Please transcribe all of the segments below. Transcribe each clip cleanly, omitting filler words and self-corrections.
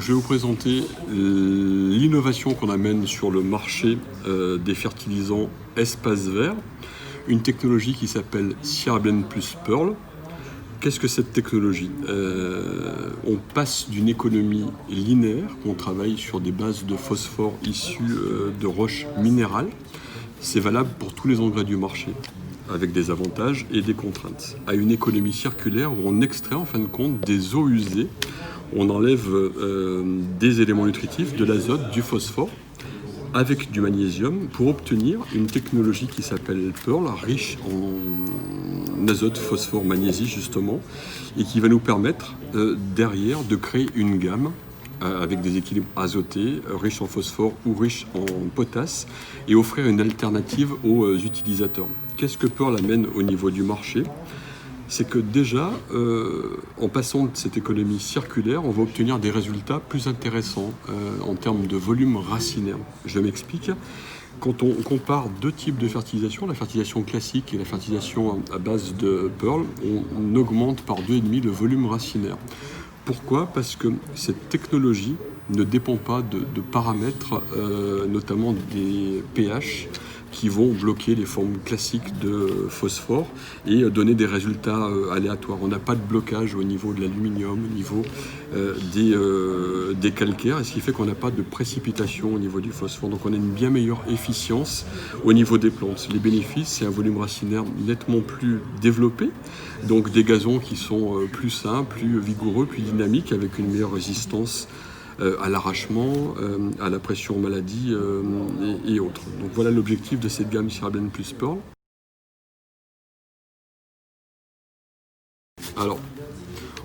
je vais vous présenter l'innovation qu'on amène sur le marché des fertilisants espace vert, une technologie qui s'appelle Sierra-Blend plus Pearl. Qu'est-ce que cette technologie ? On passe d'une économie linéaire, on travaille sur des bases de phosphore issues de roches minérales. C'est valable pour tous les engrais du marché, avec des avantages et des contraintes, à une économie circulaire où on extrait en fin de compte des eaux usées, on enlève des éléments nutritifs, de l'azote, du phosphore, avec du magnésium, pour obtenir une technologie qui s'appelle Pearl, riche en azote, phosphore, magnésie justement, et qui va nous permettre derrière de créer une gamme avec des équilibres azotés, riches en phosphore ou riches en potasse, et offrir une alternative aux utilisateurs. Qu'est-ce que Pearl amène au niveau du marché ? C'est que déjà, en passant de cette économie circulaire, on va obtenir des résultats plus intéressants en termes de volume racinaire. Je m'explique. Quand on compare deux types de fertilisation, la fertilisation classique et la fertilisation à base de Pearl, on augmente par 2,5 le volume racinaire. Pourquoi ? Parce que cette technologie ne dépend pas de paramètres, notamment des pH, qui vont bloquer les formes classiques de phosphore et donner des résultats aléatoires. On n'a pas de blocage au niveau de l'aluminium, au niveau des calcaires, et ce qui fait qu'on n'a pas de précipitation au niveau du phosphore. Donc on a une bien meilleure efficience au niveau des plantes. Les bénéfices, c'est un volume racinaire nettement plus développé, donc des gazons qui sont plus sains, plus vigoureux, plus dynamiques, avec une meilleure résistance à l'arrachement, à la pression maladie et autres. Donc voilà l'objectif de cette gamme Sierra-Blend plus Pearl. Alors,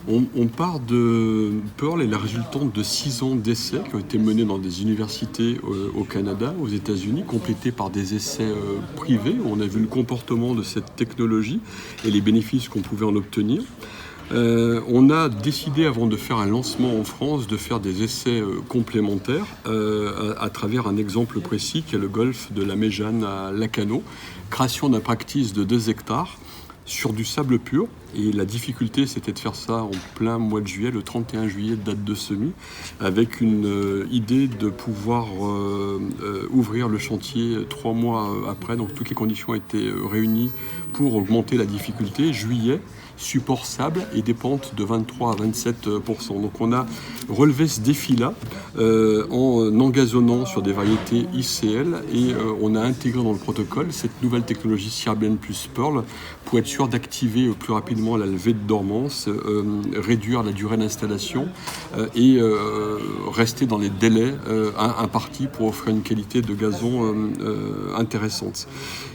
on part de Pearl est la résultante de 6 ans d'essais qui ont été menés dans des universités au Canada, aux États-Unis, complétés par des essais privés où on a vu le comportement de cette technologie et les bénéfices qu'on pouvait en obtenir. On a décidé, avant de faire un lancement en France, de faire des essais complémentaires à travers un exemple précis qui est le golfe de la Méjane à Lacanau, création d'un practice de 2 hectares sur du sable pur. Et la difficulté, c'était de faire ça en plein mois de juillet, le 31 juillet, date de semis, avec une idée de pouvoir ouvrir le chantier 3 mois après. Donc toutes les conditions étaient réunies pour augmenter la difficulté. Juillet, support sable et des pentes de 23 à 27%. Donc on a relevé ce défi-là en engazonnant sur des variétés ICL et on a intégré dans le protocole cette nouvelle technologie Sierra-Blend plus Pearl pour être sûr d'activer plus rapidement la levée de dormance, réduire la durée d'installation et rester dans les délais impartis pour offrir une qualité de gazon intéressante.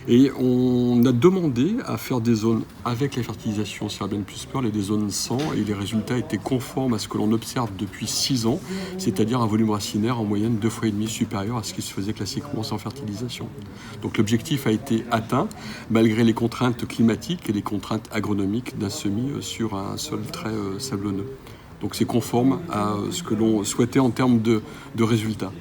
Et on a demandé à faire des zones avec la fertilisation Sierra-Blend plus Pearl et des zones sans, et les résultats étaient conformes à ce que l'on observe depuis 6 ans, c'est-à-dire un volume racinaire en moyenne 2,5 fois supérieur à ce qui se faisait classiquement sans fertilisation. Donc l'objectif a été atteint, malgré les contraintes climatiques et les contraintes agronomiques d'un semis sur un sol très sablonneux. Donc c'est conforme à ce que l'on souhaitait en termes de résultats.